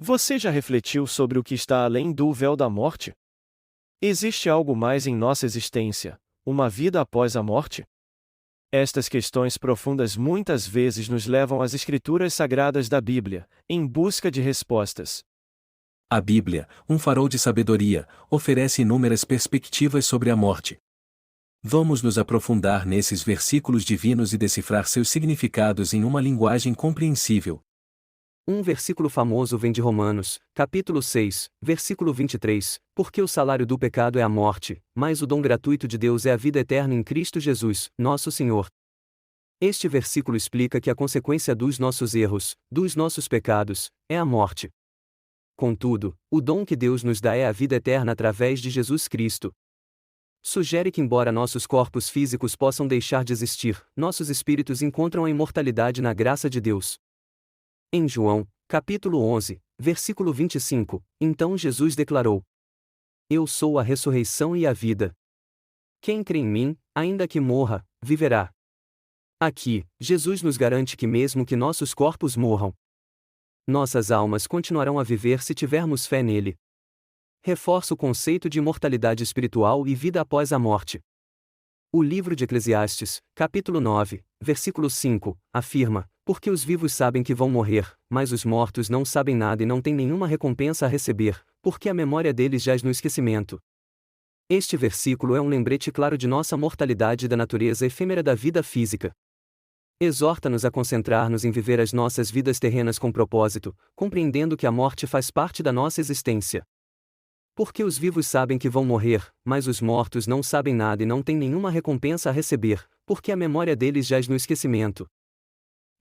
Você já refletiu sobre o que está além do véu da morte? Existe algo mais em nossa existência, uma vida após a morte? Estas questões profundas muitas vezes nos levam às escrituras sagradas da Bíblia, em busca de respostas. A Bíblia, um farol de sabedoria, oferece inúmeras perspectivas sobre a morte. Vamos nos aprofundar nesses versículos divinos e decifrar seus significados em uma linguagem compreensível. Um versículo famoso vem de Romanos, capítulo 6, versículo 23, porque o salário do pecado é a morte, mas o dom gratuito de Deus é a vida eterna em Cristo Jesus, nosso Senhor. Este versículo explica que a consequência dos nossos erros, dos nossos pecados, é a morte. Contudo, o dom que Deus nos dá é a vida eterna através de Jesus Cristo. Sugere que, embora nossos corpos físicos possam deixar de existir, nossos espíritos encontram a imortalidade na graça de Deus. Em João, capítulo 11, versículo 25, então Jesus declarou: Eu sou a ressurreição e a vida. Quem crê em mim, ainda que morra, viverá. Aqui, Jesus nos garante que mesmo que nossos corpos morram, nossas almas continuarão a viver se tivermos fé nele. Reforça o conceito de imortalidade espiritual e vida após a morte. O livro de Eclesiastes, capítulo 9, versículo 5, afirma: Porque os vivos sabem que vão morrer, mas os mortos não sabem nada e não têm nenhuma recompensa a receber, porque a memória deles jaz no esquecimento. Este versículo é um lembrete claro de nossa mortalidade e da natureza efêmera da vida física. Exorta-nos a concentrar-nos em viver as nossas vidas terrenas com propósito, compreendendo que a morte faz parte da nossa existência. Porque os vivos sabem que vão morrer, mas os mortos não sabem nada e não têm nenhuma recompensa a receber, porque a memória deles jaz no esquecimento.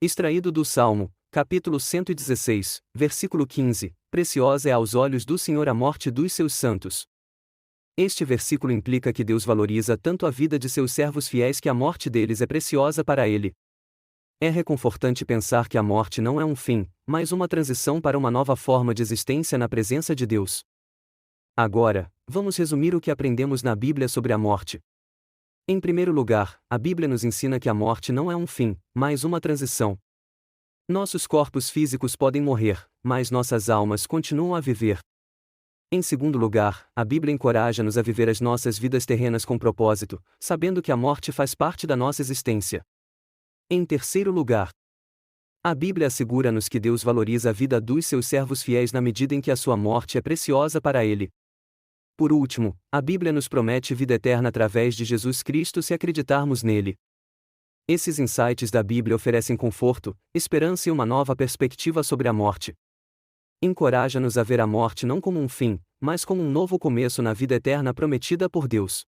Extraído do Salmo, capítulo 116, versículo 15, preciosa é aos olhos do Senhor a morte dos seus santos. Este versículo implica que Deus valoriza tanto a vida de seus servos fiéis que a morte deles é preciosa para ele. É reconfortante pensar que a morte não é um fim, mas uma transição para uma nova forma de existência na presença de Deus. Agora, vamos resumir o que aprendemos na Bíblia sobre a morte. Em primeiro lugar, a Bíblia nos ensina que a morte não é um fim, mas uma transição. Nossos corpos físicos podem morrer, mas nossas almas continuam a viver. Em segundo lugar, a Bíblia encoraja-nos a viver as nossas vidas terrenas com propósito, sabendo que a morte faz parte da nossa existência. Em terceiro lugar, a Bíblia assegura-nos que Deus valoriza a vida dos seus servos fiéis na medida em que a sua morte é preciosa para ele. Por último, a Bíblia nos promete vida eterna através de Jesus Cristo se acreditarmos nele. Esses insights da Bíblia oferecem conforto, esperança e uma nova perspectiva sobre a morte. Encoraja-nos a ver a morte não como um fim, mas como um novo começo na vida eterna prometida por Deus.